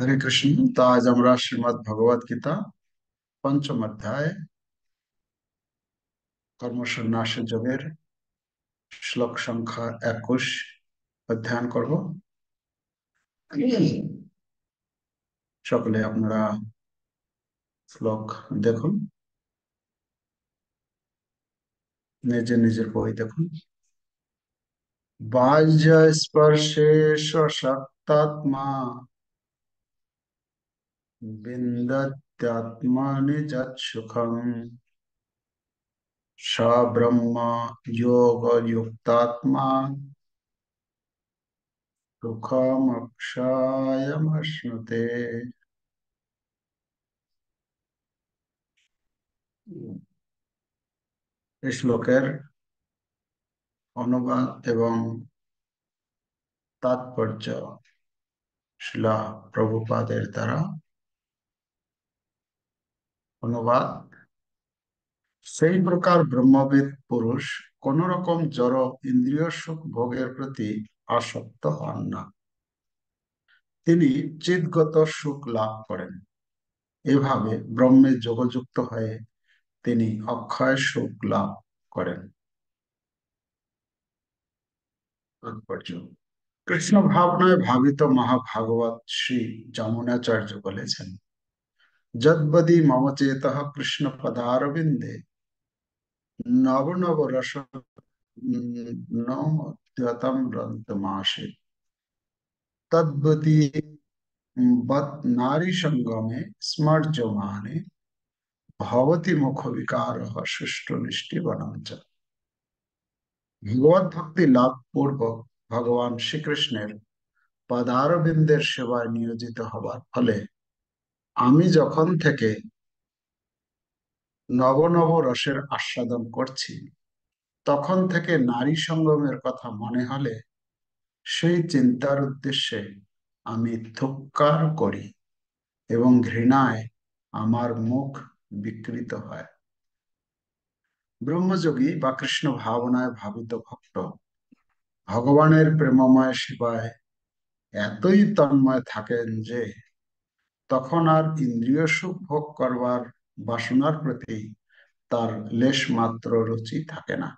হরে কৃষ্ণ। তো আজ আমরা শ্রীমদ্ ভগবত গীতা পঞ্চম অধ্যায় কর্ম সন্ন্যাস যোগের শ্লোক সংখ্যা 21 অধ্যয়ন করব। সকলে আপনারা শ্লোক দেখুন, নিজে নিজের বই দেখুন। বাহ্য স্পর্শে সশক্তাত্মা বিন্দত্যাত্মনি যৎসুখম স ব্রহ্ম যোগ যুক্তাত্মা সুখমক্ষয়মশ্নুতে। এই শ্লোকের অনুবাদ এবং তাৎপর্য শ্রীলা প্রভুপাদের দ্বারা অনুবাদ। সেই প্রকার ব্রহ্মবিদ পুরুষ কোন রকম জড় ইন্দ্রিয় সুখ ভোগের প্রতি আসক্ত হন না। তিনি চিৎগত সুখ লাভ করেন। এভাবে ব্রহ্মে যোগযুক্ত হয়ে তিনি অক্ষয় সুখ লাভ করেন। তাৎপর্য: কৃষ্ণ ভাবনায় ভাবিত মহাভাগবত শ্রী যমুনাচার্য বলেছেন, যদ্বদি মম চেতঃ কৃষ্ণ পদারবিন্দে নব নব রস নোদ্যতম রন্তমাসে তদ্বতি বত নারী সঙ্গমে স্মর্যমানে ভবতি মুখ বিকার সুষ্ঠু মিষ্টি বনাঞ্চ। ভগবত ভক্তি লাভ পূর্বক ভগবান শ্রীকৃষ্ণের পদারবিন্দের সেবায় নিয়োজিত হবার ফলে আমি যখন থেকে নব নব রসের আস্বাদন করছি, তখন থেকে নারী সঙ্গমের কথা মনে হলে সেই চিন্তার উদ্দেশ্যে আমি ধিক্কার করি এবং ঘৃণায় আমার মুখ বিকৃত হয়। ব্রহ্মযোগী বা কৃষ্ণ ভাবনায় ভাবিত ভক্ত ভগবানের প্রেমময় সেবায় এতই তন্ময় থাকেন যে তখন আর ইন্দ্রিয় সুখ ভোগ করবার বাসনার প্রতি তার লেশ মাত্র রুচি থাকে না।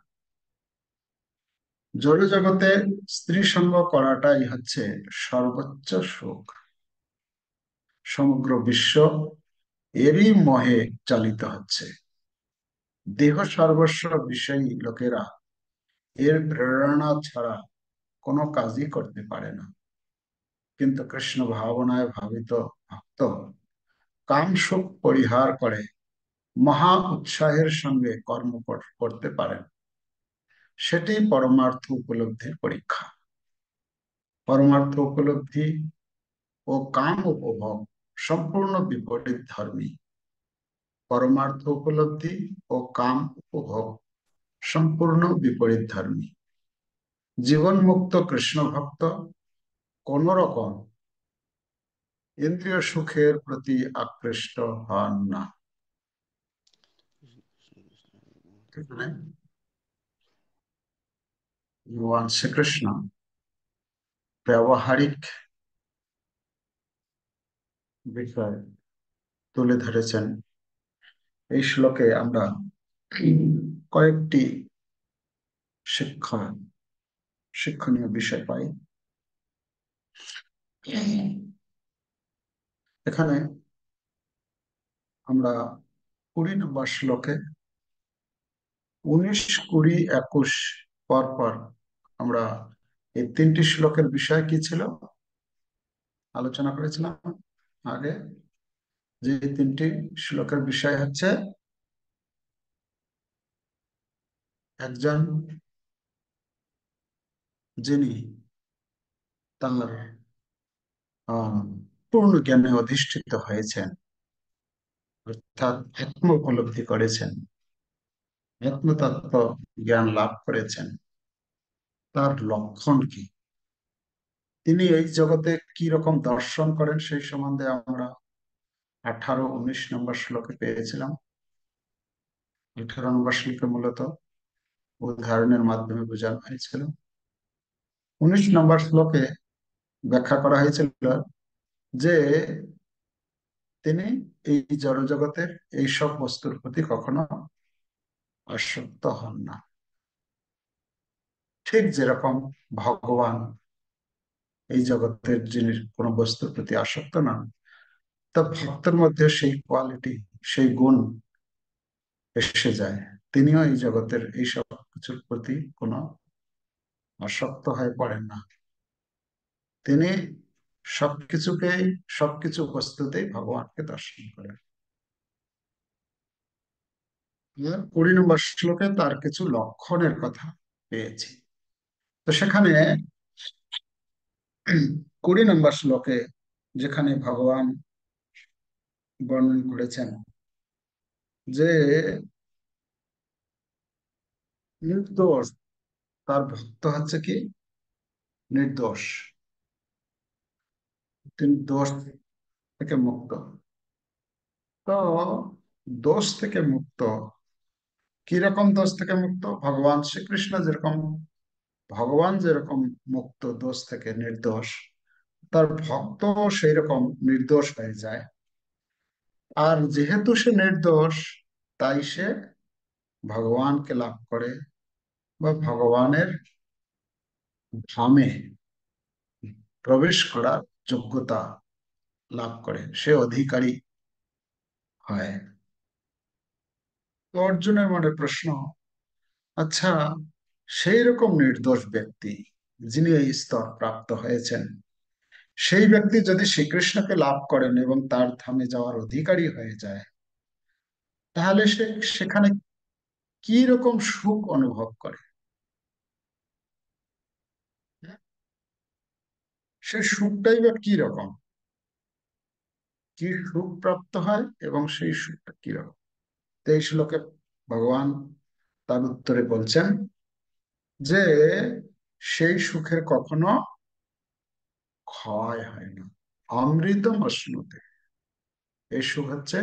জড় জগতে স্ত্রী সঙ্গ করাটাই হচ্ছে সর্বোচ্চ সুখ। সমগ্র বিশ্ব এরই মোহে চালিত হচ্ছে। দেহ সর্বস্ব বিষয়ী লোকেরা এর প্রেরণা ছাড়া কোনো কাজই করতে পারে না। কিন্তু কৃষ্ণ ভাবনায় ভাবিত ভক্ত কাম সুখ পরিহার করে মহা উৎসাহের সঙ্গে কর্ম করতে পারেন। সেটি পরমার্থ উপলব্ধির পরীক্ষা। পরমার্থ উপলব্ধি ও কাম উপভোগ সম্পূর্ণ বিপরীত ধর্মী। পরমার্থ উপলব্ধি ও কাম উপভোগ সম্পূর্ণ বিপরীত ধর্মী। জীবন মুক্ত কৃষ্ণ ভক্ত কোন রকম ইন্দ্রিয় সুখের প্রতি আকৃষ্ট হন না। এখানে ভগবান শ্রীকৃষ্ণ ব্যবহারিক বিষয় তুলে ধরেছেন। এই শ্লোকে আমরা কয়েকটি শিক্ষণীয় বিষয় পাই। এখানে আমরা 20 নম্বর শ্লোকে 19, 20, 21 পর পর আমরা এই তিনটি শ্লোকের বিষয় কি ছিল আলোচনা করেছিলাম আগে। যে তিনটি শ্লোকের বিষয় হচ্ছে, একজন যিনি তার আহ, পূর্ণ জ্ঞানে অধিষ্ঠিত হয়েছেন, অর্থাৎ আত্ম উপলব্ধি করেছেন, আত্মতত্ত্ব জ্ঞান লাভ করেছেন, তার লক্ষণ কি, তিনি এই জগতে কি রকম দর্শন করেন সেই সম্বন্ধে আমরা 18, 19 নম্বর শ্লোকে পেয়েছিলাম। 18 নম্বর শ্লোকে মূলত উদাহরণের মাধ্যমে বোঝানো হয়েছিল। 19 নম্বর শ্লোকে ব্যাখ্যা করা হয়েছিল যে তিনি এই জড়জগতের এইসব বস্তুর প্রতি কখনো আসক্ত হন না। ঠিক যেরকম ভগবান এই জগতের জিনিস কোনো বস্তুর প্রতি আসক্ত নন, তা ভক্তের মধ্যে সেই কোয়ালিটি, সেই গুণ এসে যায়। তিনিও এই জগতের এই সব কিছুর প্রতি কোনো আসক্ত হয়ে পড়েন না। তিনি সবকিছুকেই, সবকিছু বস্তুতেই ভগবানকে দর্শন করেন। আর 20 নম্বর শ্লোকে তার কিছু লক্ষণের কথা পেয়েছি। তো সেখানে 20 নম্বর শ্লোকে যেখানে ভগবান বর্ণন করেছেন যে নির্দোষ, তার ভক্ত হচ্ছে কি নির্দোষ, তিনি দোষ থেকে মুক্ত। তো দোষ থেকে মুক্ত, কিরকম দোষ থেকে মুক্ত? ভগবান যেরকম মুক্ত দোষ থেকে, নির্দোষ, তার ভক্ত সেই রকম নির্দোষ হয়ে যায়। আর যেহেতু সে নির্দোষ, তাই সে ভগবানকে লাভ করে বা ভগবানের ধামে প্রবেশ করার যোগ্যতা লাভ করে, সে অধিকারী হয়। তো অর্জুনের মনে প্রশ্ন, আচ্ছা, সেই রকম নির্দোষ ব্যক্তি যিনি এই স্তর প্রাপ্ত হয়েছেন, সেই ব্যক্তি যদি শ্রীকৃষ্ণকে লাভ করেন এবং তার ধামে যাওয়ার অধিকারী হয়ে যায়, তাহলে সে সেখানে কি রকম সুখ অনুভব করে? সে সুখটাই বা কি রকম, কি সুখ প্রাপ্ত হয় এবং সেই সুখটা কি রকম? তো এই শ্লোকে ভগবান তার উত্তরে বলছেন যে সেই সুখের কখনো ক্ষয় হয় না। অমৃতম অশ্নুতে, এই সুখ হচ্ছে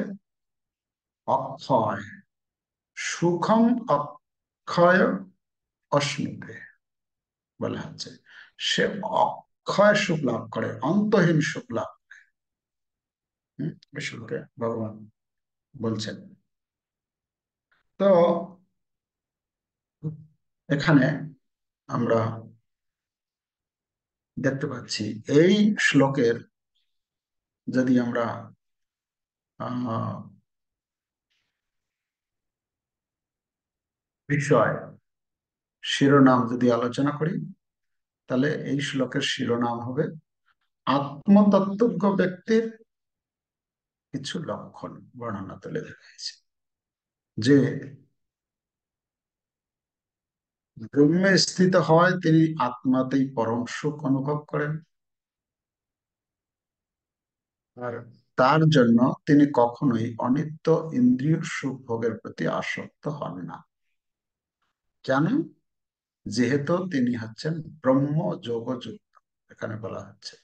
অক্ষয়। সুখম অক্ষয় অশ্নুতে বলা হচ্ছে, সে অক্ষয় সুখ লাভ করে, অন্তহীন সুখ লাভ। এই শ্লোকে ভগবান বলছেন। তো এখানে আমরা দেখতে পাচ্ছি এই শ্লোকের, যদি আমরা আহ বিষয় শিরোনাম যদি আলোচনা করি, তাহলে এই শ্লোকের শিরোনাম হবে আত্মতত্ত্বজ্ঞ ব্যক্তির কিছু লক্ষণ বর্ণনা তুলে ধরা হয়েছে। যে ব্রহ্মে স্থিত হয় তিনি আত্মাতেই পরম সুখ অনুভব করেন, আর তার জন্য তিনি কখনোই অনিত্য ইন্দ্রিয় সুখ ভোগের প্রতি আসক্ত হন না। কেন? যেহেতু তিনি হচ্ছেন ব্রহ্ম যোগযুক্ত। এখানে বলা হচ্ছে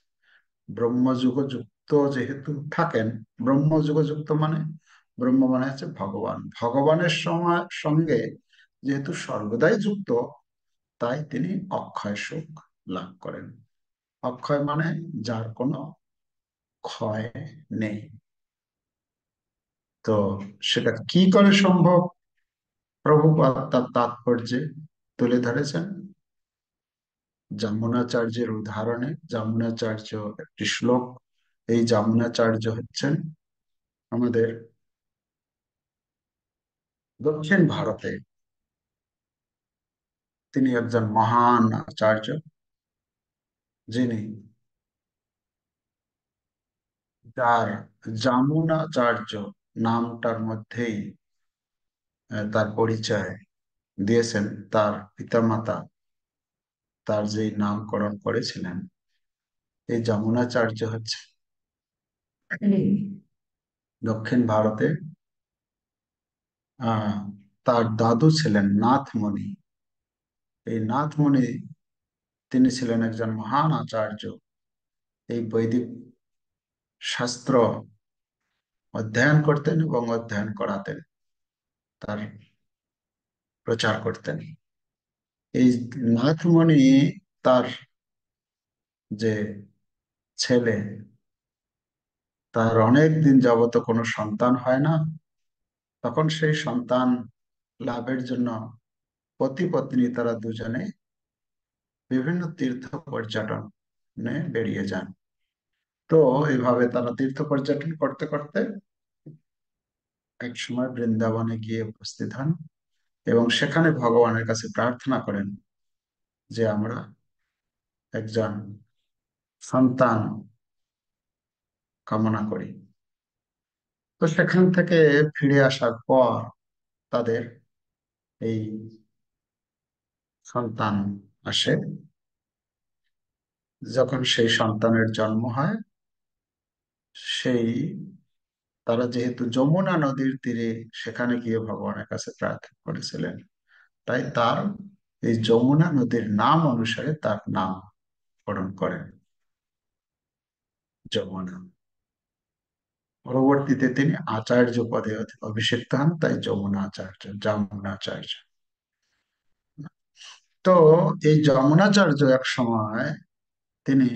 ব্রহ্মযুগযুক্ত যেহেতু থাকেন। ব্রহ্মযুগযুক্ত মানে, ব্রহ্ম মানে হচ্ছে ভগবান, ভগবানের সময় সঙ্গে যেহেতু সর্বদাই যুক্ত, তাই তিনি অক্ষয় সুখ লাভ করেন। অক্ষয় মানে যার কোনো ক্ষয় নেই। তো সেটা কি করে সম্ভব? প্রভুপাদ তার তাৎপর্যে তুলে ধরেছেন যমুনাচার্যের উদাহরণে। যমুনাচার্য একটি শ্লোক, এই যমুনাচার্য হচ্ছেন আমাদের দক্ষিণ ভারতে, তিনি একজন মহান আচার্য, যিনি, যার যমুনাচার্য নামটার মধ্যেই তার পরিচয় দিয়েছেন তার পিতামাতা, তার যেই নামকরণ করেছিলেন। এই যমুনাচার্য হচ্ছে দক্ষিণ ভারতে, আহ তার দাদু ছিলেন নাথমণি। এই নাথমণি, তিনি ছিলেন একজন মহান আচার্য। এই বৈদিক শাস্ত্র অধ্যয়ন করতেন এবং অধ্যয়ন করাতেন, তার প্রচার করতেন। এই নাথমণি তার যে ছেলে তার অনেক দিন যাবত কোনো সন্তান হয় না, তখন সেই সন্তান লাভের জন্য পতি পত্নী তারা দুজনে বিভিন্ন তীর্থ পর্যটনে বেরিয়ে যান। তো এইভাবে তারা তীর্থ পর্যটন করতে করতে এক সময় বৃন্দাবনে গিয়ে উপস্থিত হন এবং সেখানে ভগবানের কাছে প্রার্থনা করেন যে আমরা একজন সন্তান কামনা করি। তো সেখান থেকে ফিরে আসার পর তাদের এই সন্তান আসে। যখন সেই সন্তানের জন্ম হয়, সেই তারা যেহেতু যমুনা নদীর তীরে সেখানে গিয়ে ভগবানের কাছে প্রার্থনা করেছিলেন, তাই তার এই যমুনা নদীর নাম অনুসারে তার নামকরণ করেন যমুনা। পরবর্তীতে তিনি আচার্য পদে অভিষিক্ত হন, তাই যমুনা আচার্য, যমুনাচার্য। তো এই যমুনাচার্য এক সময় তিনি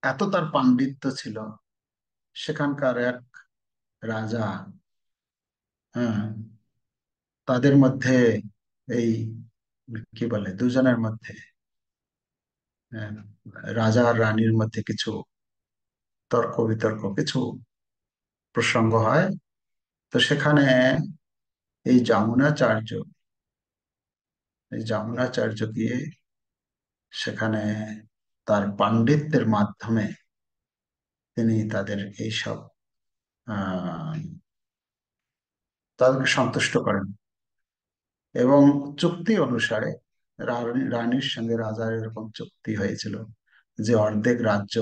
এত তার পাণ্ডিত্য ছিল, সেখানকার এক রাজা, হ্যাঁ, তাদের মধ্যে এই কি বলে দুজনের মধ্যে, হ্যাঁ, রাজা আর রানীর মধ্যে কিছু তর্ক বিতর্ক, কিছু প্রসঙ্গ হয়। তো সেখানে এই যমুনাচার্য এই যমুনাচার্য গিয়ে সেখানে তার পাণ্ডিত্যের মাধ্যমে তিনি তাদের এইসব আহ তাদেরকে সন্তুষ্ট করেন এবং চুক্তি অনুসারে রানীর সঙ্গে রাজার এরকম চুক্তি হয়েছিল যে অর্ধেক রাজ্য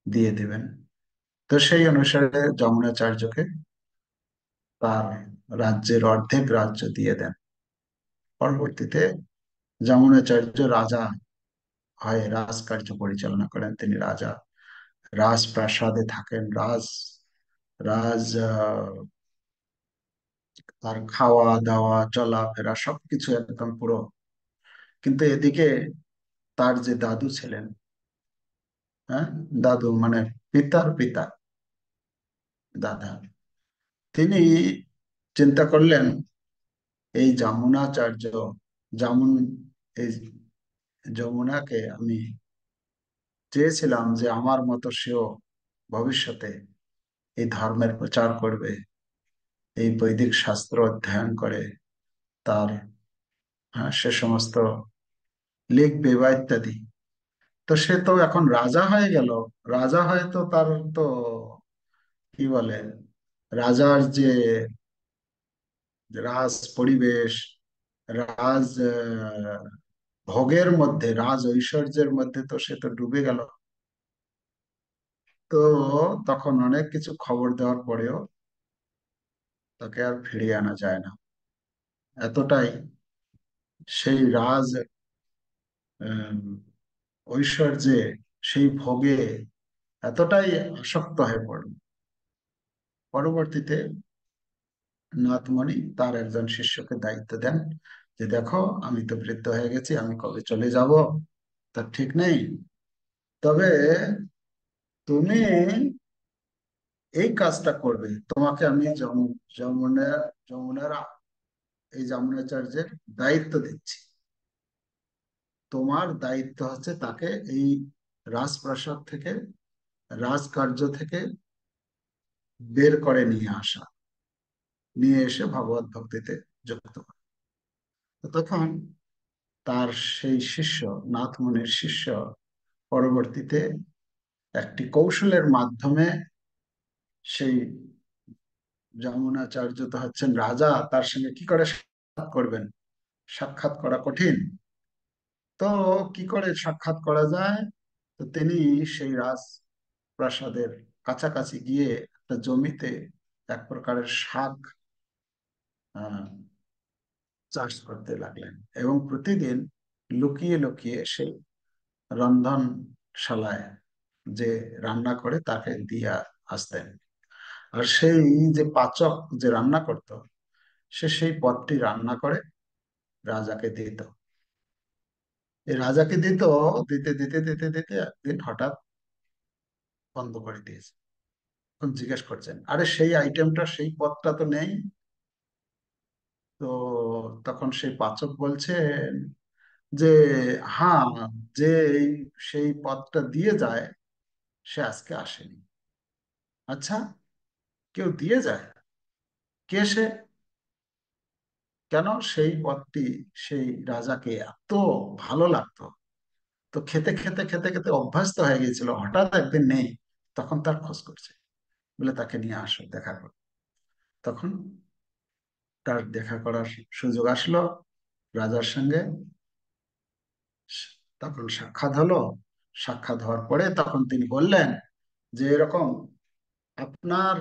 দিয়ে দিবেন। তো সেই অনুসারে যমুনাচার্যকে তার রাজ্যের অর্ধেক রাজ্য দিয়ে দেন। পরবর্তীতে যমুনাচার্য রাজা হয়ে রাজকার্য পরিচালনা করেন। তিনি রাজা, রাজপ্রাসাদে থাকেন, রাজ রাজ তার খাওয়া দাওয়া চলাফেরা সবকিছু একদম পুরো। কিন্তু এদিকে তার যে দাদু ছিলেন, হ্যাঁ, দাদু মানে পিতার পিতা, দাদা, তিনি চিন্তা করলেন এই যমুনাচার্য, যেমন এই যমুনাকে আমি চেয়েছিলাম যে আমার মতো সেও ভবিষ্যতে এই ধর্মের প্রচার করবে, এই বৈদিক শাস্ত্র অধ্যয়ন করে তার, সে সমস্ত লিখবে বা ইত্যাদি। তো সে তো এখন রাজা হয়ে গেল, রাজা হয়ে তো তার তো কি বলে রাজার যে রাজ পরিবেশ, রাজ ভোগের মধ্যে, রাজ ঐশ্বর্যের মধ্যে তো সে তো ডুবে গেল। তো তখন অনেক কিছু খবর দেওয়ার পরেও তাকে আর ফিরিয়ে আনা যায় না। এতটাই সেই রাজ আহ, ঐশ্বর্যে, সেই ভোগে এতটাই আসক্ত হয়ে পড়ল। পরবর্তীতে নাথমণি তার একজন শিষ্যকে দায়িত্ব দেন যে দেখো, আমি তো বৃদ্ধ হয়ে গেছি, আমি কবে চলে যাব তার ঠিক নেই, তবে তুমি এই কাজটা করবে, তোমাকে আমি যমুনা যমুনার এই যমুনাচার্যের দায়িত্ব দিচ্ছি। তোমার দায়িত্ব হচ্ছে তাকে এই রাজপ্রাসাদ থেকে, রাজকার্য থেকে বের করে নিয়ে আসা, নিয়ে এসে ভগবত ভক্তিতে যুক্ত করা। তো তখন তার সেই শিষ্য, নাথমুনির শিষ্য, পরবর্তীতে একটি কৌশলের মাধ্যমে সেই যমুনাচার্য তো হচ্ছেন রাজা, তার সঙ্গে কি করে সাক্ষাৎ করবেন, সাক্ষাৎ করা কঠিন। তো কি করে সাক্ষাৎ করা যায়, তো তিনি সেই রাজপ্রাসাদের কাছাকাছি গিয়ে একটা জমিতে এক প্রকারের শাক আহ, চাষ করতে লাগলেন এবং প্রতিদিন লুকিয়ে লুকিয়ে সেই রন্ধনশালায় যে রান্না করে তাকে দিয়ে আসতেন। আর সেই যে পাচক যে রান্না করত, সে সেই পদটি রান্না করে রাজাকে দিত। এই রাজাকে দিত, দিতে দিতে দিতে দিতে একদিন হঠাৎ বন্ধ করে দিয়েছে। এখন জিজ্ঞেস করছেন, আরে সেই আইটেমটা, সেই পদটা তো নেই। তো তখন সেই পাচক বলছেন যে, হ্যাঁ, যে এই সেই পদটা দিয়ে যায় সে আজকে আসেনি। আচ্ছা, কেউ দিয়ে যায়? কে সে? কেন? সেই পদটি সেই রাজাকে এত ভালো লাগতো, তো খেতে খেতে খেতে খেতে অভ্যস্ত হয়ে গিয়েছিল, হঠাৎ একদিন নেই। তখন তার খোঁজ করছে, বলে তাকে নিয়ে আসো, দেখা করো। তখন তার দেখা করার সুযোগ আসলো রাজার সঙ্গে। তখন সাক্ষাৎ হলো। সাক্ষাৎ হওয়ার পরে তখন তিনি বললেন যে, এরকম আপনার,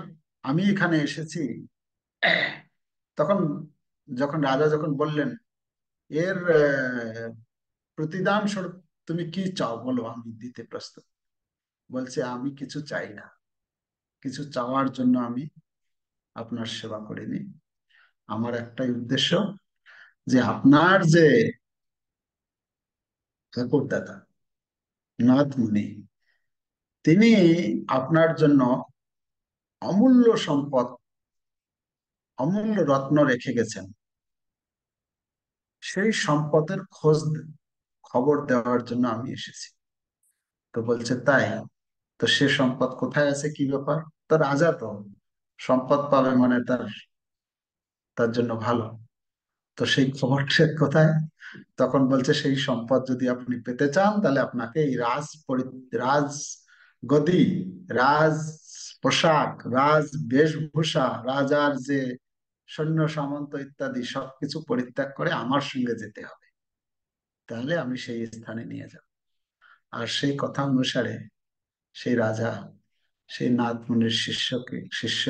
আমি এখানে এসেছি। তখন রাজা যখন বললেন, এর প্রতিদান স্বরূপ তুমি কি চাও বলো, আমি দিতে প্রস্তুত। বলছে, আমি কিছু চাই না, কিছু চাওয়ার জন্য আমি আপনার সেবা করিনি। আমার একটাই উদ্দেশ্য, যে আপনার যে ঠাকুরদাদা নাথ মুনি, তিনি আপনার জন্য অমূল্য সম্পদ, অমূল্য রত্ন রেখে গেছেন। সেই সম্পদের খবর দেওয়ার জন্য আমি এসেছি। তো বলছে, তাই? তো সে সম্পদ কোথায় আছে, কি ব্যাপার? তো রাজা তো সম্পদ পাবে মানে তার তার জন্য ভালো। তো সেই খবরটা কোথায়? তখন বলছে, সেই সম্পদ যদি আপনি পেতে চান, তাহলে আপনাকে এই রাজ গদি, রাজ পোশাক, রাজ বেশভূষা, রাজার যে সৈন্য সামন্ত ইত্যাদি সবকিছু পরিত্যাগ করে আমার সঙ্গে যেতে হবে, তাহলে আমি সেই স্থানে নিয়ে যাব। আর সেই কথা অনুসারে সেই রাজা সেই নাথ মুনির শিষ্য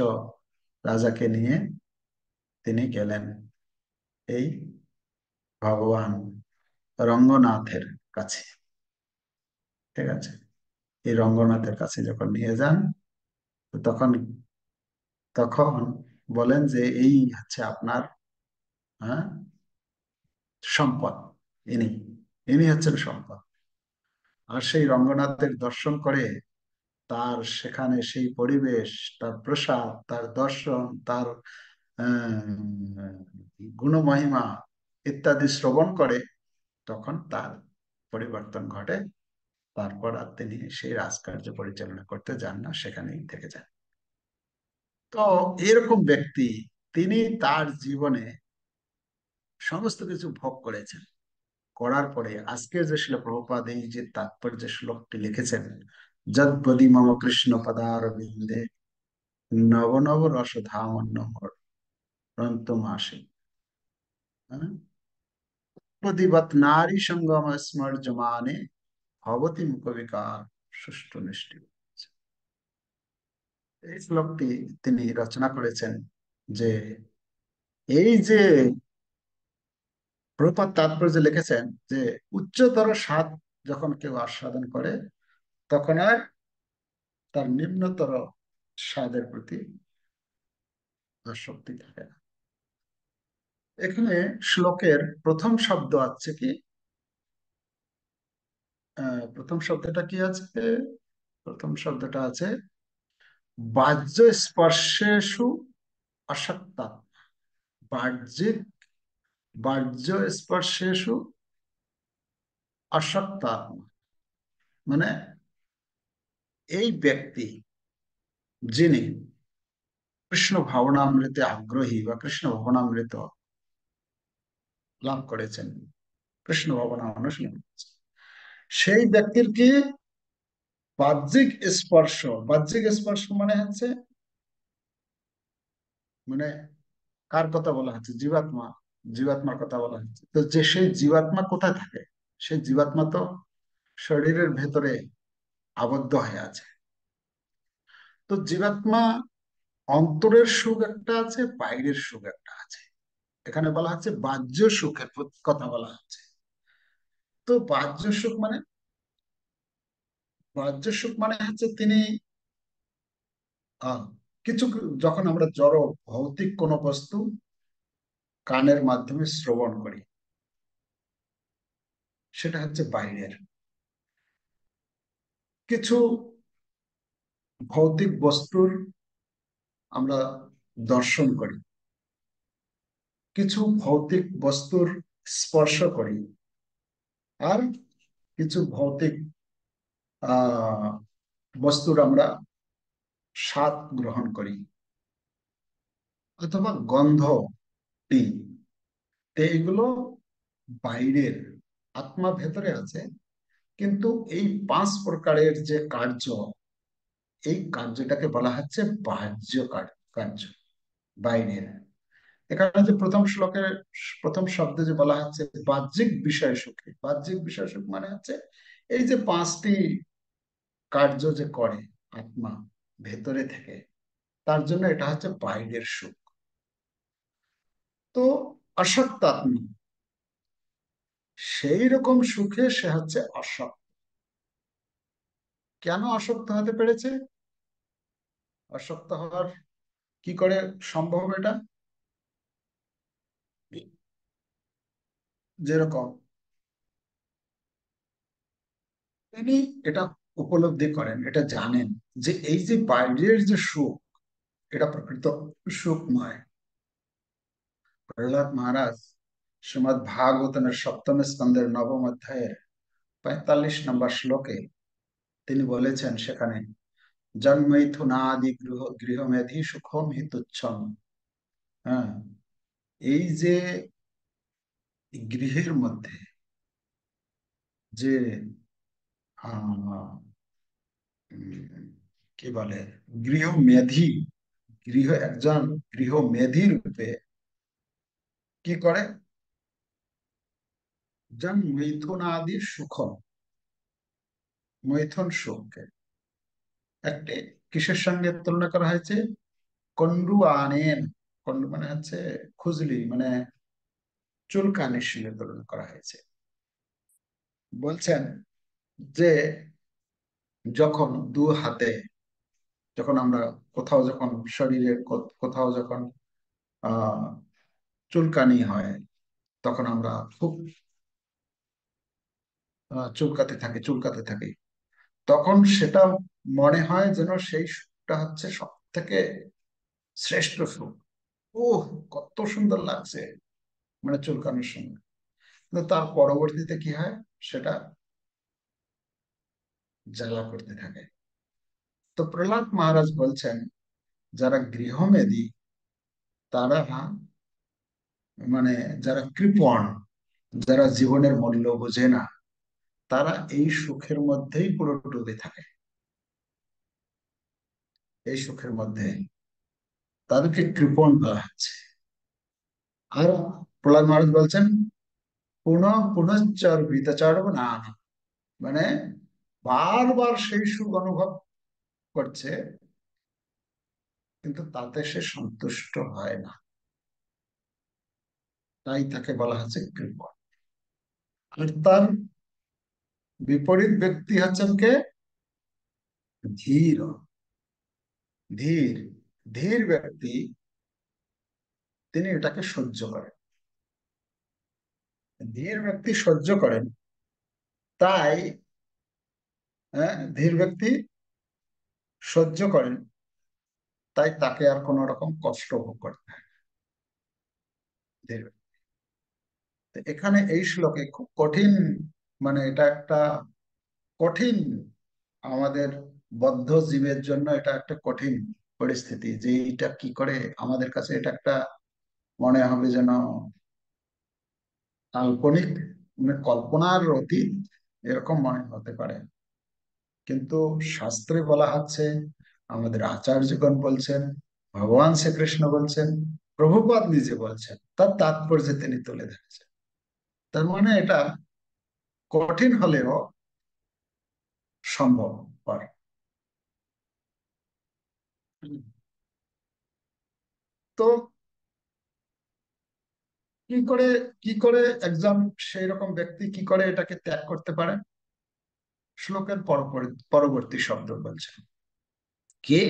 রাজাকে নিয়ে তিনি গেলেন এই ভগবান রঙ্গনাথের কাছে। ঠিক আছে? এই রঙ্গনাথের কাছে যখন নিয়ে যান, তো তখন তখন বলেন যে, এই হচ্ছে আপনার, হ্যাঁ, সম্পদ। ইনি ইনি হচ্ছেন সম্পদ। আর সেই রঙ্গনাথের দর্শন করে, তার সেখানে সেই পরিবেশ, তার প্রসাদ, তার দর্শন, তার গুণমহিমা ইত্যাদি শ্রবণ করে, তখন তার পরিবর্তন ঘটে। তারপর আর তিনি সেই রাজকার্য পরিচালনা করতে যান না, সেখানেই থেকে যান। তো এরকম ব্যক্তি, তিনি তার জীবনে সমস্ত কিছু ভোগ করেছেন। করার পরে আজকে যে শিল প্রভুপাদ এই যে তাৎপর্য শ্লোকটি লিখেছেন, যদ্বদি মম কৃষ্ণ পদার বিন্দে নব নব রস ধামন্য রন্তমাসে, প্রদিবত নারী সঙ্গম স্মর্জমানে ভবতি মুখ বিকার সুষ্ঠু নিষ্ঠি। এই শ্লোকটি তিনি রচনা করেছেন যে, এই যে প্রপাত তাৎপর্য লিখেছেন যে, উচ্চতর স্বাদ যখন কেউ আস্বাদন করে, তখন আর তার নিম্নতর স্বাদের প্রতি আসক্তি থাকে না। এখানে শ্লোকের প্রথম শব্দ আছে কি, প্রথম শব্দটা কি আছে? প্রথম শব্দটা আছে বাহ্য স্পর্শেষু আসক্তা। বাহ্যিক বাহ্য স্পর্শেষু আসক্তা, মানে এই ব্যক্তি যিনি কৃষ্ণ ভাবনামৃতে আগ্রহী বা কৃষ্ণ ভাবনামৃত লাভ করেছেন, কৃষ্ণ ভাবনা অনুশীলন করেছেন, সেই ব্যক্তির কি বাহ্যিক স্পর্শ, বাহ্যিক স্পর্শ মানে হচ্ছে, মানে কার কথা বলা হচ্ছে? জীবাত্মা, জীবাত্মার কথা বলা হচ্ছে। তো যে সেই জীবাত্মা কোথায় থাকে? সেই জীবাত্মা তো শরীরের ভেতরে আবদ্ধ হয়ে আছে। তো জীবাত্মা অন্তরের সুখ একটা আছে, বাইরের সুখ একটা আছে। এখানে বলা হচ্ছে বাহ্য সুখের কথা বলা হচ্ছে। তো বাহ্য সুখ মানে হচ্ছে তিনি আহ কিছু, যখন আমরা জড় ভৌতিক কোনো বস্তু কানের মাধ্যমে শ্রবণ করি, সেটা হচ্ছে বাইরের কিছু। ভৌতিক বস্তুর আমরা দর্শন করি, কিছু ভৌতিক বস্তুর স্পর্শ করি, আর কিছু ভৌতিক আহ বস্তুর আমরা স্বাদ গ্রহণ করি অথবা গন্ধ নিই। তো এগুলো বাইরের, আত্মা ভেতরে আছে, কিন্তু এই পাঁচ প্রকারের যে কার্য, এই কার্যটাকে বলা হচ্ছে বাহ্য কার্য, বাইরের। এখানে যে প্রথম শ্লোকের প্রথম শব্দে যে বলা হচ্ছে বাহ্যিক বিষয় সুখে, বাহ্যিক বিষয় সুখ মানে হচ্ছে এই যে পাঁচটি কার্য যে করে আত্মা ভেতরে থেকে, তার জন্য এটা হচ্ছে বাইরের সুখ। তো আসক্ত আত্মা সেই রকম সুখে সে হচ্ছে আসক্ত। কেন আসক্ত হতে পেরেছে? আসক্ত হওয়ার কি করে সম্ভব এটা? যেরকম তিনি এটা উপলব্ধি করেন, এটা জানেন যে এই যে বাইরের যে সুখ, এটা প্রকৃত সুখ নয়। প্রহ্লাদ মহারাজ শ্রীমৎ ভাগবতমের সপ্তম স্কন্ধের নবম অধ্যায়ের 45 নম্বর শ্লোকে তিনি বলেছেন, সেখানে জন্মৈথুনাদি গৃহমেধি সুখম হি তুচ্ছম। হ্যাঁ, এই যে গৃহের মধ্যে যে আহ কি বলে, গৃহমেধি, একজন গৃহমেধি রূপে কি করে, যেন মৈথুনাদি সুখম, মৈথুন সুখকে একটি কিসের সঙ্গে তুলনা করা হয়েছে? কন্ডু আনেন, কন্ডু মানে হচ্ছে খুজলি, মানে চুলকানির সঙ্গে তুলনা করা হয়েছে। বলছেন যে যখন দু হাতে, যখন আমরা কোথাও, যখন শরীরের কোথাও যখন আহ চুলকানি হয়, তখন আমরা খুব চুলকাতে থাকি, চুলকাতে থাকি, তখন সেটা মনে হয় যেন সেই সুখটা হচ্ছে সব থেকে শ্রেষ্ঠ সুখ। ওহ, কত সুন্দর লাগছে, মানে চুলকানোর সময়। কিন্তু তার পরবর্তীতে কি হয়, সেটা জ্বালা করতে থাকে। তো প্রহ্লাদ মহারাজ বলছেন, যারা গৃহমেধী, তারা মানে যারা কৃপণ, যারা জীবনের মূল্য বোঝে না, তারা এই সুখের মধ্যেই পুরো ডুবে থাকে, এই সুখের মধ্যে তাদেরকে কৃপণ বলা হচ্ছে। আর প্রহ্লাদ মহারাজ বলছেন, পুনঃ পুনশ্চর বিতচার না, মানে বারবার সেই সুখ অনুভব করছে, কিন্তু তাতে সে সন্তুষ্ট হয় না, তাই তাকে বলা হচ্ছে কৃপণ। আর তার বিপরীত ব্যক্তি হচ্ছেন কে? ধীর। ধীর, ধীর ব্যক্তি, তিনি এটাকে সহ্য করেন। ধীর ব্যক্তি সহ্য করেন, তাই ধীর ব্যক্তি সহ্য করেন, তাই তাকে আর কোন রকম কষ্ট ভোগ করতে হয় না, ধীর ব্যক্তি। তো এখানে এই শ্লোকে খুব কঠিন, মানে এটা একটা কঠিন, আমাদের বদ্ধ জীবের জন্য এটা একটা কঠিন পরিস্থিতি, যে এটা কি করে, আমাদের কাছে এটা একটা মনে হবে যেন কাল্পনিক, মানে কল্পনার অতীত, এরকম মনে হতে পারে। কিন্তু শাস্ত্রে বলা হচ্ছে, আমাদের আচার্যগণ বলছেন, ভগবান শ্রীকৃষ্ণ বলছেন, প্রভুপাদ নিজে বলছেন, তার তাৎপর্য তিনি তুলে ধরেছেন। তার মানে এটা কঠিন হলেও সম্ভব। তো কি করে, কি করে একজন সেই রকম ব্যক্তি কি করে এটাকে ত্যাগ করতে পারে? শ্লোকের পরবর্তী শব্দ বলছে, কে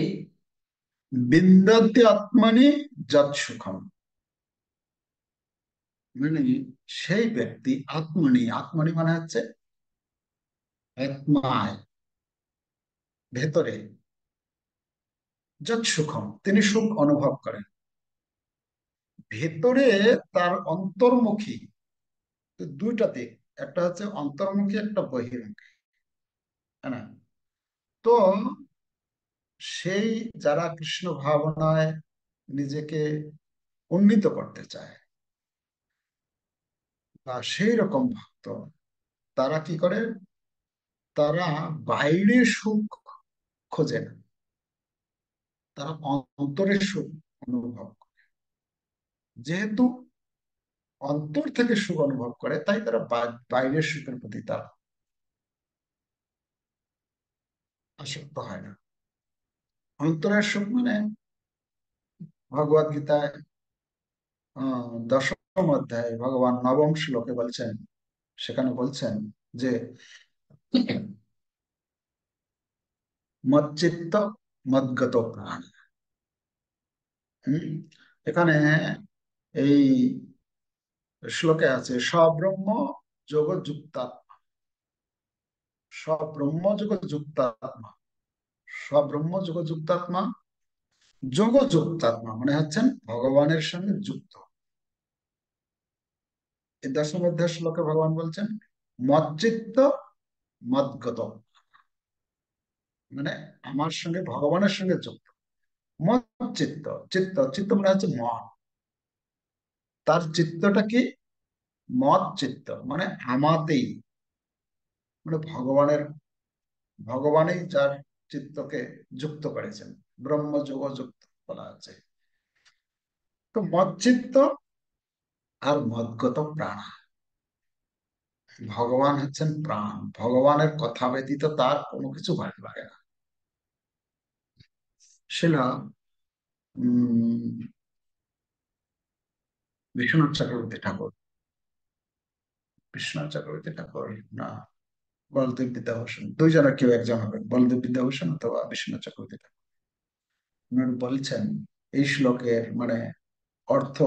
বিন্দতি আত্মনি যৎ সুখম, মানে সেই ব্যক্তি আত্মনি, আত্মনি মানে হচ্ছে আত্মায়, ভেতরে, যৎ সুখম, তিনি সুখ অনুভব করেন। ভেতরে তার অন্তর্মুখী দুইটা দিক, একটা হচ্ছে অন্তর্মুখী, একটা বহির্মুখী, তাই না? তো সেই যারা কৃষ্ণ ভাবনায় নিজেকে উন্নীত করতে চায় বা সেই রকম ভক্ত, তারা কি করে? তারা বাইরে সুখ খোঁজে না, তারা অন্তরের সুখ অনুভব করে। যেহেতু অন্তর থেকে সুখ অনুভব করে, তাই তারা বাইরের সুখের প্রতি তারা আসক্ত হয় না। অন্তরের সুখ মানে ভগবদ গীতায় দশম অধ্যায় ভগবান নবম শ্লোকে বলছেন, সেখানে বলছেন যে মচ্চিত্ত মদ্গত প্রাণ। হম, এখানে এই শ্লোকে আছে সব্রহ্ম যোগ যুক্তাত্মা, সব্রহ্ম যোগ যুক্তাত্মা, সব্রহ্ম যোগ যুক্তাত্মা, যোগ যুক্তাত্মা মানে হচ্ছেন ভগবানের সঙ্গে যুক্ত। এই দশম অধ্যায় শ্লোকে ভগবান বলছেন মচ্চিত্ত মদ্গত, মানে আমার সঙ্গে ভগবানের সঙ্গে যুক্ত। মত চিত্ত, চিত্ত চিত্ত মানে হচ্ছে মন। তার চিত্তটা কি? মত চিত্ত মানে আমাতেই, মানে ভগবানই যার চিত্তকে যুক্ত করেছেন, ব্রহ্মযোগ যুক্ত বলা আছে। তো মচ্চিত্ত আর মদ্গত প্রাণ, ভগবান হচ্ছেন প্রাণ, ভগবানের কথা ব্যতীত তার কোনো কিছু ভালো লাগে না। সেটা উম বিশ্বনাথ চক্রবর্তী ঠাকুর, বিশ্বনাথ চক্রবর্তী ঠাকুর না বলদেব বিদ্যাভূষণ, দুইজনের কেউ একজন হবে, বলদেব বিদ্যাভূষণ অথবা বিশ্বনাথ চক্রবর্তী ঠাকুর। উনি বলছেন এই শ্লোকের মানে অর্থ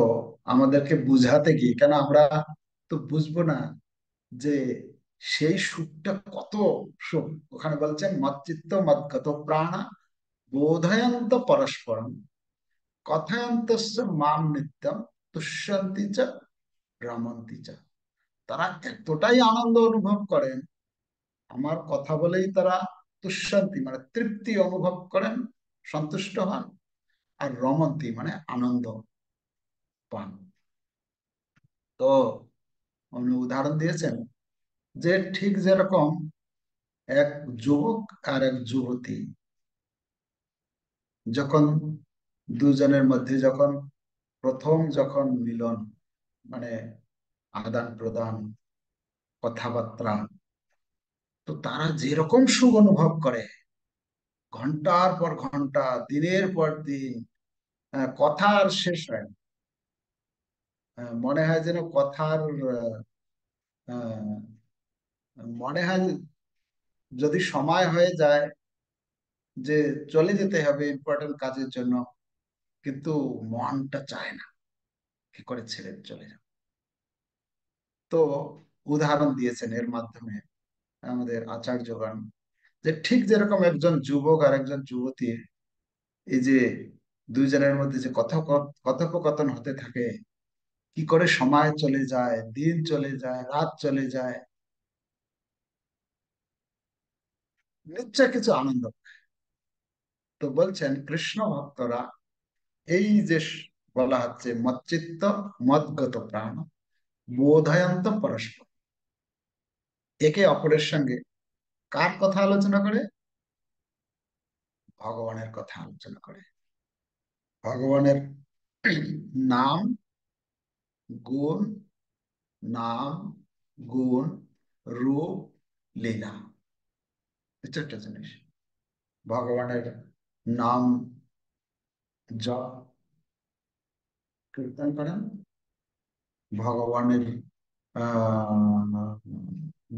আমাদেরকে বুঝাতে গিয়ে, কেন আমরা তো বুঝবো না যে সেই সুখটা কত সুখ। ওখানে বলছেন মচ্চিত্ত মদ্গত প্রাণা বোধয়ন্ত পরস্পরম কথায়ন্তস্য মাম নিত্যম তুষ্যন্তি চ রমন্তি চ। তারা এতটাই আনন্দ অনুভব করেন আমার কথা বলেই, তারা তুষ্যন্তি মানে তৃপ্তি অনুভব করেন, সন্তুষ্ট হন, আর রমন্তি মানে আনন্দ পান। তো উনি উদাহরণ দিয়েছেন যে ঠিক যেরকম এক যুবক আর এক যুবতী যখন দুজনের মধ্যে যখন প্রথম যখন মিলন, মানে আদান প্রদান, কথাবার্তা, তো তারা যেরকম সুখ অনুভব করে, ঘন্টার পর ঘন্টা, দিনের পর দিন, কথা আর শেষ হয় না। মনে হয় যেন কথার আহ, মনে হয় যদি সময় হয়ে যায় যে চলে যেতে হবে ইম্পর্টেন্ট কাজের জন্য, কিন্তু মনটা চায় না কি করে ছেড়ে চলে যাবে। তো উদাহরণ দিয়েছেন এর মাধ্যমে আমাদের আচার্যগণ, যে ঠিক যেরকম একজন যুবক আর একজন যুবতীর এই যে দুইজনের মধ্যে যে কথোপকথন হতে থাকে, কি করে সময় চলে যায়, দিন চলে যায়, রাত চলে যায়, নিশ্চয় কিছু আনন্দ। তো বলছেন কৃষ্ণ ভক্তরা এই যে বলা হচ্ছে মচ্চিত্ত মদ্গত প্রাণ বোধয়ন্ত পরস্পর, একে অপরের সঙ্গে কার কথা আলোচনা করে? ভগবানের কথা আলোচনা করে। ভগবানের নাম, গুণ, নাম, গুণ, রূপ, লীলা, এই চারটা জিনিস। ভগবানের নাম জপ কীর্তন করেন, ভগবানের আহ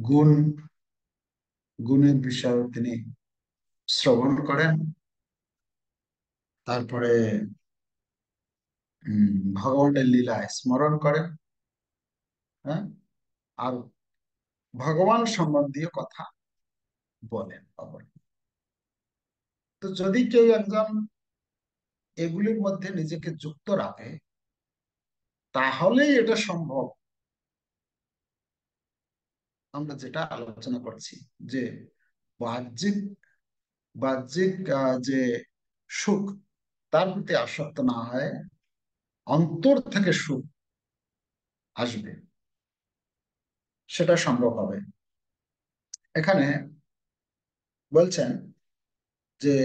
গুণ, গুণের বিষয়ে তিনি শ্রবণ করেন, তারপরে ভগবানের লীলা স্মরণ করেন, হ্যাঁ, আর ভগবান সম্বন্ধীয় কথা বলেন অপর। তো যদি কেউ একজন এগুলির মধ্যে নিজেকে যুক্ত রাখে, তাহলেই এটা সম্ভব। আমরা যেটা আলোচনা করছি যে বাহ্যিক বাহ্যিক যে সুখ, তার প্রতি আসক্ত না হয়, অন্তর থেকে সুখ আসবে, সেটা সম্ভব হবে। এখানে বলছেন যে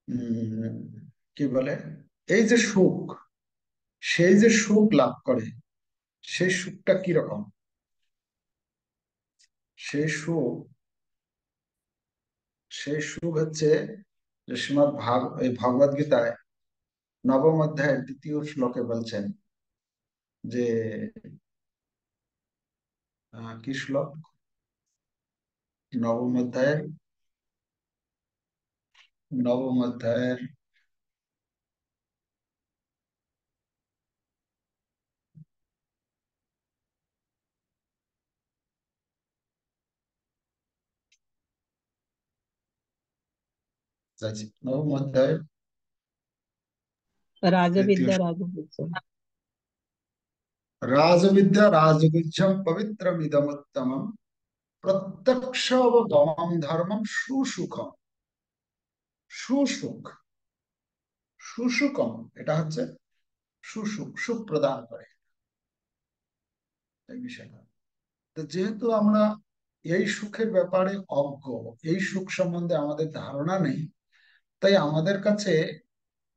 উম, কি বলে, এই যে সুখ, সেই যে সুখ লাভ করে, সেই সুখটা কিরকম? সেই সুখ সেই সুখ হচ্ছে যে শ্রীমদ্ এই ভগবদ গীতায় নবম অধ্যায়ের দ্বিতীয় শ্লোকে বলছেন যে কি শ্লোক, নবম অধ্যায়ের নবম অধ্যায়ের নবম অধ্যায়ের তৃতীয় রাজবিদ্যা শ্লোক। রাজগুচ্ছ। রাজবিদ্যা রাজগুচ্ছম পবিত্রমিদমুত্তমম প্রত্যক্ষ অবগমম ধর্মম সুসুখম। সুসুখ, সুসুখম, এটা হচ্ছে সুসুখ, সুখ প্রদান করে এই বিষয়টা। তো যেহেতু আমরা এই সুখের ব্যাপারে অজ্ঞ, এই সুখ সম্বন্ধে আমাদের ধারণা নেই, তাই আমাদের কাছে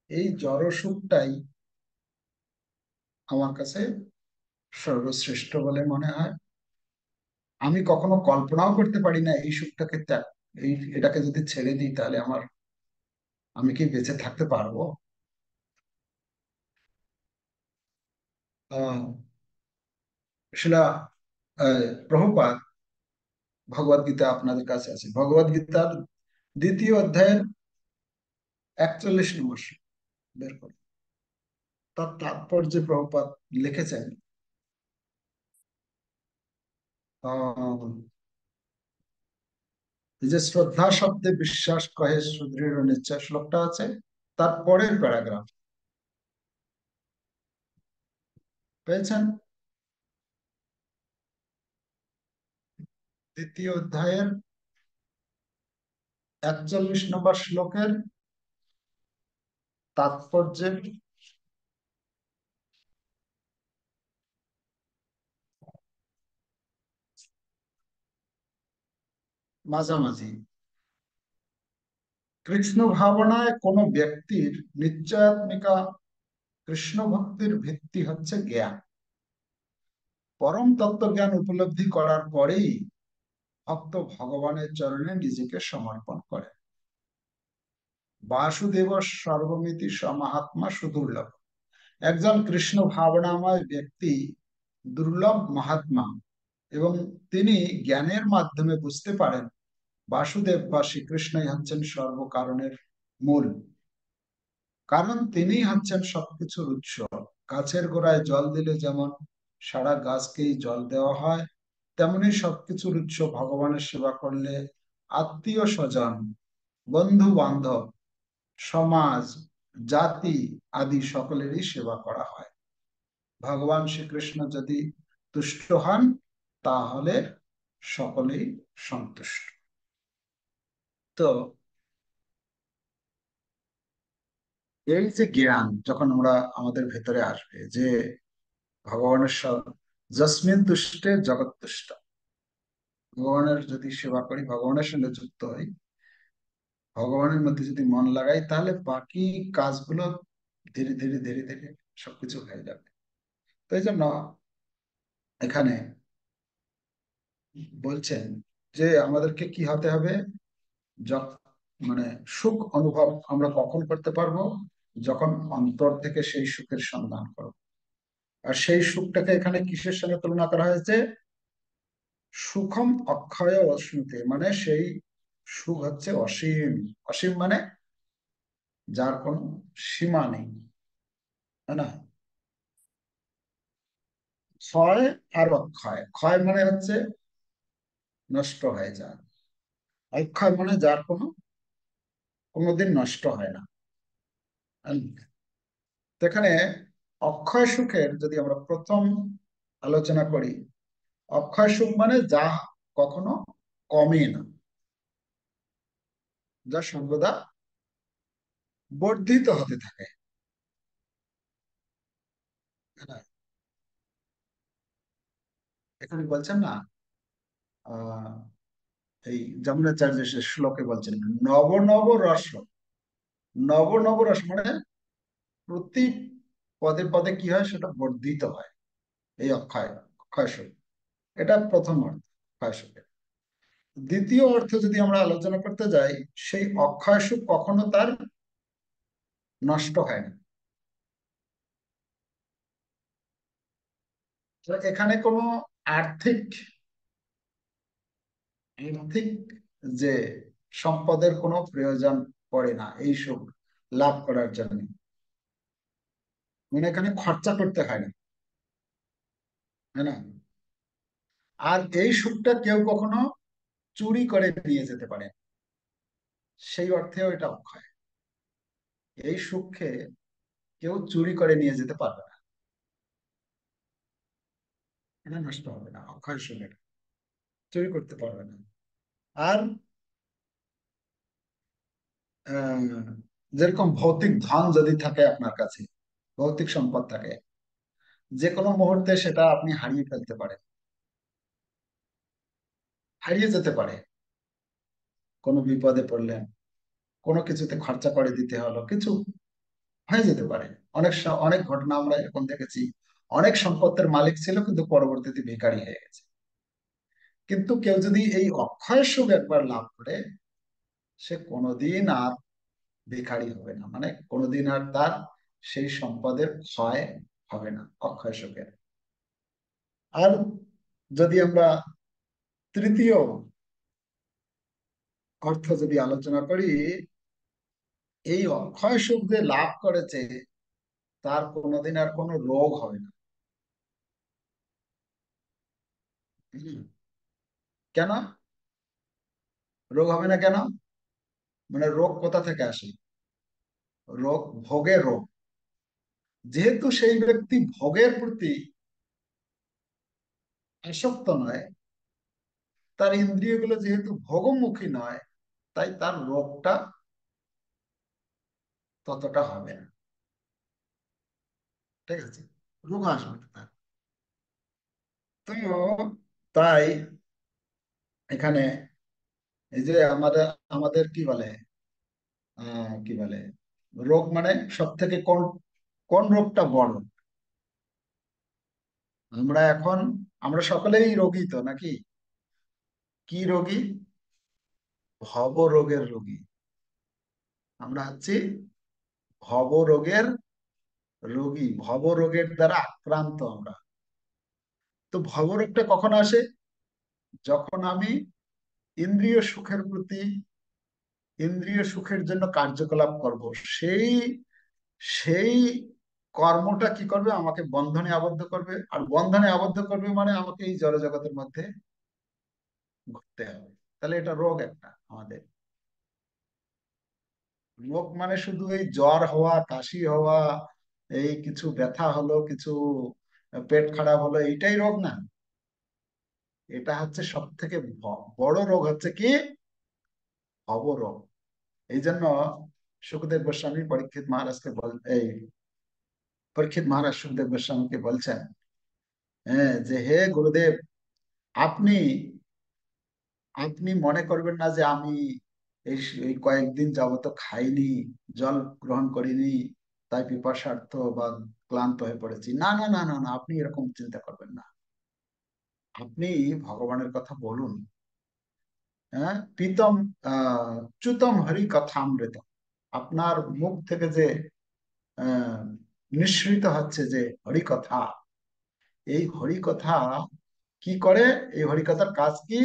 এই জড় সুখটাই আমার কাছে সর্বশ্রেষ্ঠ বলে মনে হয়। আমি কখনো কল্পনাও করতে পারি না এই সুখটাকে এটাকে যদি ছেড়ে দিই তাহলে আমি কি বেঁচে থাকতে পারবো? আহ শিলা প্রভুপাদ ভগবদ গীতা আপনাদের কাছে আছে, ভগবদ গীতার দ্বিতীয় অধ্যায়ের 41 নম্বর শ্লোক বের করে তার তাৎপর্যে প্রভুপাদ লিখেছেন। আহ এই যে শ্রদ্ধা শব্দে বিশ্বাস কহে সুদৃঢ় নিশ্চয় শ্লোকটা আছে, তার পরের প্যারাগ্রাফ পেয়েছেন? দ্বিতীয় অধ্যায়ের 41 নম্বর শ্লোকের তাৎপর্যের মাঝামাঝি, কৃষ্ণ ভাবনায় কোনো ব্যক্তির নিশ্চয়াত্মিকা কৃষ্ণ ভক্তির ভিত্তি হচ্ছে জ্ঞান। পরম তত্ত্ব জ্ঞান উপলব্ধি করার পরেই ভক্ত ভগবানের চরণে নিজেকে সমর্পণ করে। বাসুদেব সর্বমিতি সমাহাত্মা সুদুর্লভ। একজন কৃষ্ণ ভাবনাময় ব্যক্তি দুর্লভ মহাত্মা, এবং তিনি জ্ঞানের মাধ্যমে বুঝতে পারেন বাসুদেব বা শ্রীকৃষ্ণই হচ্ছেন সর্বকারণের মূল। কারণ তিনি হচ্ছেন সবকিছুর উৎস। গাছের গোড়ায় জল দিলে যেমন সারা গাছকেই জল দেওয়া হয়, তেমনি সবকিছুর উৎস ভগবানের সেবা করলে আত্মীয় স্বজন, বন্ধু বান্ধব, সমাজ, জাতি আদি সকলেরই সেবা করা হয়। ভগবান শ্রীকৃষ্ণ যদি তুষ্ট হন, তাহলে সকলেই সন্তুষ্ট। তো এই যে জ্ঞান যখন আমরা আমাদের ভেতরে আসবে যে ভগবানের যস্মিন তুষ্টে জগৎ তুষ্ট, ভগবানের যদি সেবা করি, ভগবানের সঙ্গে যুক্ত হই, ভগবানের মধ্যে যদি মন লাগাই, তাহলে বাকি কাজগুলো ধীরে ধীরে ধীরে ধীরে সবকিছু হয়ে যাবে। তো এই জন্য এখানে বলছেন যে আমাদেরকে কি হতে হবে, যখন মানে সুখ অনুভব আমরা কখন করতে পারবো, যখন অন্তর থেকে সেই সুখের সন্ধান করব। আর সেই সুখটাকে এখানে কিসের সঙ্গে তুলনা করা হয়েছে? সুখম অক্ষয় অশ্নুতে, মানে সেই সুখ হচ্ছে অসীম। অসীম মানে যার কোনো সীমা নেই, তাই না? ক্ষয় আর অক্ষয়, ক্ষয় মানে হচ্ছে নষ্ট হয়ে যায়, অক্ষয় মানে যার কোনোদিন নষ্ট হয় না। তো এখানে অক্ষয় সুখের যদি আমরা প্রথম আলোচনা করি, অক্ষয় সুখ মানে যা কখনো কমে না, যা সর্বদা বর্ধিত হতে থাকে। হ্যাঁ, এখানে বলছেন না, আহ এই যমুনাচার্য সে শ্লোকে বলছেন, নব নব রস, নব নব রস মানে প্রতি পদে পদে কি হয় সেটা বর্ধিত হয়। এই অক্ষয়, অক্ষয় সুখ, এটা প্রথম অর্থ অক্ষয় সুখের। দ্বিতীয় অর্থ যদি আমরা আলোচনা করতে যাই, সেই অক্ষয় সুখ কখনো তার নষ্ট হয় না। তো এখানে কোনো আর্থিক আর্থিক যে সম্পদের কোনো প্রয়োজন পড়ে না এই সুখ লাভ করার জন্য। মানে এখানে খরচা করতে হয় না, তাই না? আর এই সুখটা কেউ কখনো চুরি করে নিয়ে যেতে পারে না। সেই অর্থেও এটা অক্ষয়। এই সুখকে কেউ চুরি করে নিয়ে যেতে পারবে না, এটা নষ্ট হবে না, অক্ষয় সুখ এটা চুরি করতে পারবে না। আর আহ, যেরকম ভৌতিক ধন যদি থাকে আপনার কাছে, ভৌতিক সম্পদ থাকে, যে কোনো মুহূর্তে সেটা আপনি হারিয়ে ফেলতে পারেন, হারিয়ে যেতে পারে। কোনো বিপদে পড়লেন, কোনো কিছুতে খরচা করে দিতে হলো, কিছু হয়ে যেতে পারে। অনেক ঘটনা আমরা এরকম দেখেছি, অনেক সম্পত্তির মালিক ছিল কিন্তু পরবর্তীতে ভিখারি হয়ে গেছে। কিন্তু কেউ যদি এই অক্ষয় সুখ একবার লাভ করে, সে কোনোদিন আর ভিখারি হবে না, মানে কোনোদিন আর তার সেই সম্পদের ক্ষয় হবে না অক্ষয় সুখের। আর যদি আমরা তৃতীয় অর্থ যদি আলোচনা করি, এই অক্ষয় সুখ যে লাভ করেছে তার কোনোদিন আর কোনো রোগ হবে না। হুম। কেন রোগ হবে না কেন? মানে রোগ কোথা থেকে আসে? রোগ ভোগের রোগ। যেহেতু সেই ব্যক্তি ভোগের প্রতি আসক্ত নয়, তার ইন্দ্রিয়গুলো যেহেতু ভোগমুখী নয়, তাই তার রোগটা ততটা হবে না। ঠিক আছে, রোগ আসবে না তার। তো তাই এখানে এই যে আমাদের আমাদের কি বলে, কি বলে, রোগ মানে সব থেকে কোন কোন রোগটা বড়? আমরা এখন, আমরা সকলেই রোগী তো নাকি? কি রোগী? ভব রোগের রোগী। আমরা হচ্ছি ভব রোগের রোগী, ভব রোগের দ্বারা আক্রান্ত আমরা। তো ভব রোগটা কখন আসে? যখন আমি ইন্দ্রিয় সুখের প্রতি, ইন্দ্রিয় সুখের জন্য কার্যকলাপ করব, সেই সেই কর্মটা কি করবে, আমাকে বন্ধনে আবদ্ধ করবে। আর বন্ধনে আবদ্ধ করবে মানে আমাকে এই জড়জগতের মধ্যে ঘুরতে হবে। তাহলে এটা রোগ একটা আমাদের। রোগ মানে শুধু এই জ্বর হওয়া, কাশি হওয়া, এই কিছু ব্যথা হলো, কিছু পেট খারাপ হলো, এইটাই রোগ না। এটা হচ্ছে সব থেকে বড় রোগ হচ্ছে কি, ভবরোগ। এই জন্য সুখদেব গোস্বামী পরীক্ষিত মহারাজকে এই পরীক্ষিত মহারাজ সুখদেব গোস্বামীকে বলছেন, হ্যাঁ, যে হে গুরুদেব, আপনি আপনি মনে করবেন না যে আমি এই কয়েকদিন যাবত খাইনি, জল গ্রহণ করিনি, তাই পিপাসার্থ বা ক্লান্ত হয়ে পড়েছি। না না না না না, আপনি এরকম চিন্তা করবেন না। আপনি ভগবানের কথা বলুন। হ্যাঁ, প্রীতম চ্যুতম হরি কথামৃত, আপনার মুখ থেকে যে আহ, নিঃসৃত হচ্ছে যে হরি কথা, এই হরি কথা কি করে? এই হরি কথার কাজ কি?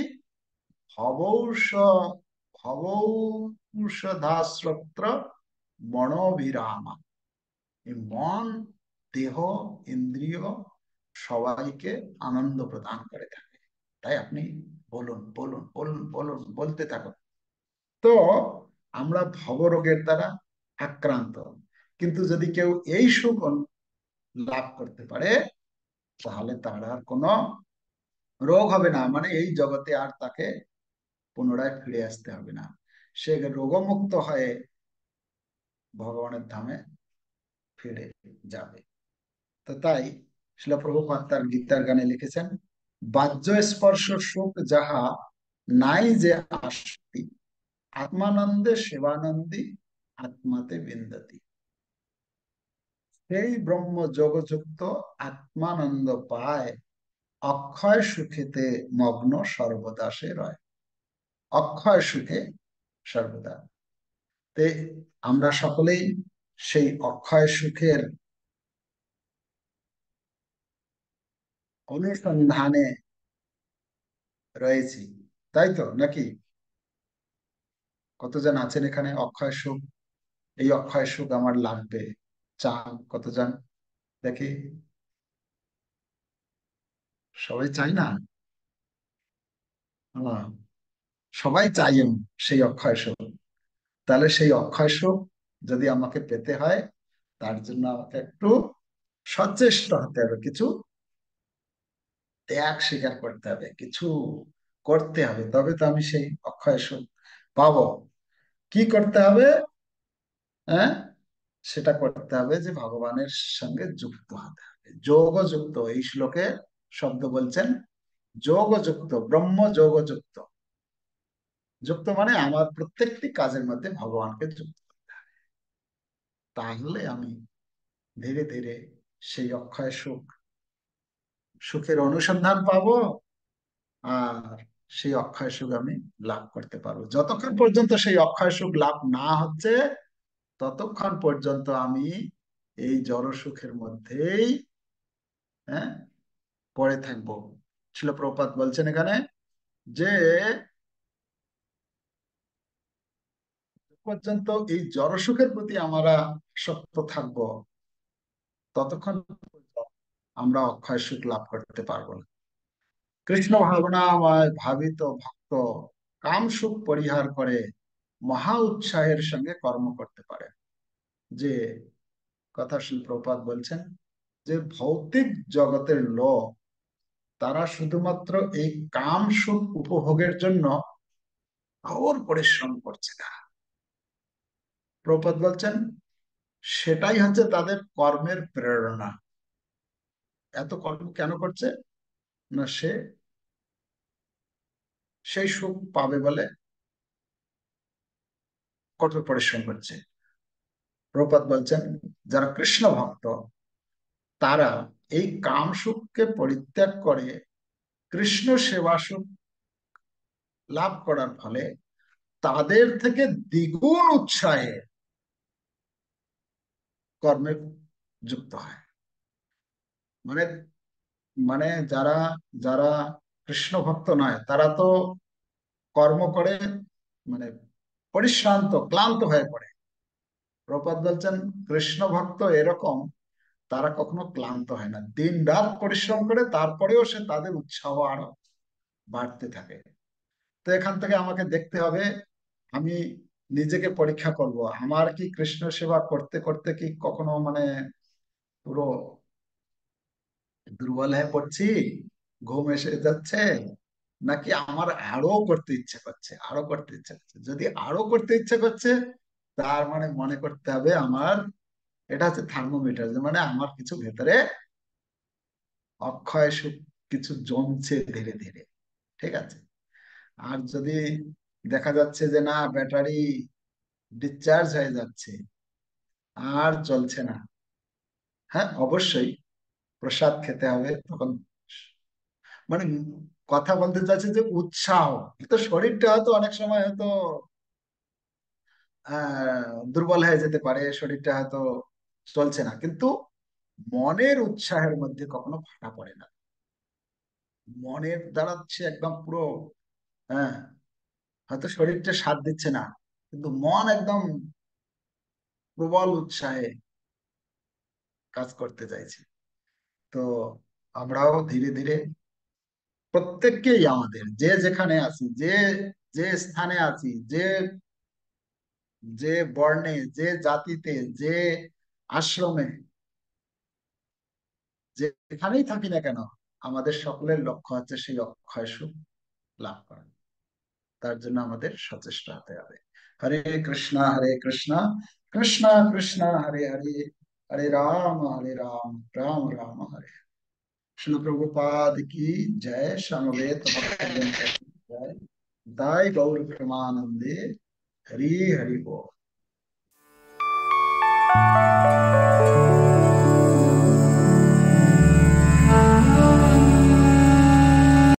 ভবৌষ ভবৌষধাশ্রত্র মনোভিরামা। এই মন, দেহ, ইন্দ্রিয় সবাইকে আনন্দ প্রদান করে থাকে। তাই আপনি বলুন বলুন বলুন বলুন বলতে থাকুন। তো আমরা ভবরোগের দ্বারা আক্রান্ত। কিন্তু যদি কেউ এই সুখ লাভ করতে পারে, তাহলে তার আর কোনো রোগ হবে না, মানে এই জগতে আর তাকে পুনরায় ফিরে আসতে হবে না। সে রোগমুক্ত হয়ে ভগবানের ধামে ফিরে যাবে। তো তাই শিল প্রভুপাদ তার গীতার গানে লিখেছেন, বাহ্য স্পর্শ সুখ যাহা নাই যে আসক্তি, আত্মানন্দে সেবানন্দী আত্মাতে বিন্দতি। সেই ব্রহ্ম যোগযুক্ত আত্মানন্দ পায়, অক্ষয় সুখেতে মগ্ন সর্বদা সে রয়। অক্ষয় সুখে সর্বদা। তে আমরা সকলেই সেই অক্ষয় সুখের অনুসন্ধানে রয়েছি, তাই তো নাকি? কতজন আছেন এখানে অক্ষয় সুখ, এই অক্ষয় সুখ আমার লাগবে চান কতজন? দেখি, সবাই চাই না? আহ, সবাই চাই সেই অক্ষয় সুখ। তাহলে সেই অক্ষয় সুখ যদি আমাকে পেতে হয়, তার জন্য আমাকে একটু সচেষ্ট হতে হবে, কিছু ত্যাগ স্বীকার করতে হবে, কিছু করতে হবে, তবে তো আমি সেই অক্ষয় সুখ পাবো। কি করতে হবে? হ্যাঁ, সেটা করতে হবে যে ভগবানের সঙ্গে যুক্ত হতে হবে, যোগযুক্ত। এই শ্লোকে শব্দ বলছেন যোগযুক্ত, ব্রহ্ম যোগযুক্ত। যুক্ত মানে আমার প্রত্যেকটি কাজের মধ্যে ভগবানকে যুক্ত করতে হবে। তাহলে আমি ধীরে ধীরে সেই অক্ষয় সুখ, সুখের অনুসন্ধান পাবো, আর সেই অক্ষয় সুখ আমি লাভ করতে পারবো। যতক্ষণ পর্যন্ত সেই অক্ষয় সুখ লাভ না হচ্ছে, ততক্ষণ পর্যন্ত আমি এই জড় সুখের মধ্যেই, হ্যাঁ, পড়ে থাকবো। শিল প্রপাত বলছেন এখানে যে পর্যন্ত এই জড় সুখের প্রতি আমরা আসক্ত থাকবো, ততক্ষণ পর্যন্ত আমরা অক্ষয় সুখ লাভ করতে পারবো না। কৃষ্ণ ভাবনাময় ভাবিত ভক্ত কাম সুখ পরিহার করে মহা উৎসাহের সঙ্গে কর্ম করতে পারে। যে কথা শিল প্রপাত বলছেন, যে ভৌতিক জগতের লোক, তারা শুধুমাত্র এই কাম সুখ উপভোগের জন্য ঘোর পরিশ্রম করছে না। প্রপাত বলছেন সেটাই হচ্ছে তাদের কর্মের প্রেরণা। এত কর্ম কেন করছে? না, সে সেই সুখ পাবে বলে কঠোর পরিশ্রম করছে। প্রপাত বলছেন যারা কৃষ্ণ ভক্ত, তারা এই কাম সুখকে পরিত্যাগ করে কৃষ্ণ সেবা সুখ লাভ করার ফলে তাদের থেকে দ্বিগুণ উৎসাহে কর্মে যুক্ত হয়। মানে মানে যারা যারা কৃষ্ণ ভক্ত নয়, তারা তো কর্ম করে, মানে পরিশ্রান্ত ক্লান্ত হয়ে পড়ে। প্রপাত বলছেন কৃষ্ণ ভক্ত এরকম, তারা কখনো ক্লান্ত হয় না, দিন রাত পরিশ্রম করে, তারপরেও সে তাদের উৎসাহ আরো বাড়তে থাকে। তো এখান থেকে আমাকে দেখতে হবে, আমি নিজেকে পরীক্ষা করব, আমার কি কৃষ্ণ সেবা করতে করতে কি কখনো মানে পুরো দুর্বল হয়ে পড়ছি, ঘুম এসে যাচ্ছে, নাকি আমার আরো করতে ইচ্ছে করছে, আরো করতে ইচ্ছে করছে। যদি আরো করতে ইচ্ছে করছে, তার মানে মনে করতে হবে আমার, এটা হচ্ছে থার্মোমিটার, মানে আমার কিছু ভেতরে অক্ষয় সুখ কিছু জমছে ধীরে ধীরে। ঠিক আছে। আর যদি দেখা যাচ্ছে যে না, ব্যাটারি ডিসচার্জ হয়ে যাচ্ছে, আর চলছে না, হ্যাঁ, অবশ্যই প্রসাদ খেতে হবে তখন। মানে কথা বলতে চাচ্ছি যে উৎসাহ, তো শরীরটা হয়তো অনেক সময় হয়তো দুর্বল হয়ে যেতে পারে, শরীরটা হয়তো চলছে না, কিন্তু মনের উৎসাহের মধ্যে কখনো ভাটা পড়ে না। মনের দাঁড়াচ্ছে একদম পুরো, হ্যাঁ, হয়তো শরীরটা সাথ দিচ্ছে না, কিন্তু মন একদম প্রবল উৎসাহে কাজ করতে চাইছে। তো আমরাও ধীরে ধীরে প্রত্যেককেই, আমাদের যে যেখানে আছি, যে যে স্থানে আছি, যে যে বর্ণে, যে জাতিতে, যে আশ্রমে, যেখানেই থাকি না কেন, আমাদের সকলের লক্ষ্য হচ্ছে সেই অক্ষয় সুখ লাভ করা। তার জন্য আমাদের সচেষ্ট হতে হবে। হরে কৃষ্ণ কৃষ্ণ কৃষ্ণ হরে হরে, হরে রাম রাম রাম হরে। শিল প্রভুপাদ কি জয়, সমবেত ভক্তবৃন্দ কি জয়, দাই গৌর প্রেমানন্দে। হরি হরি बोल।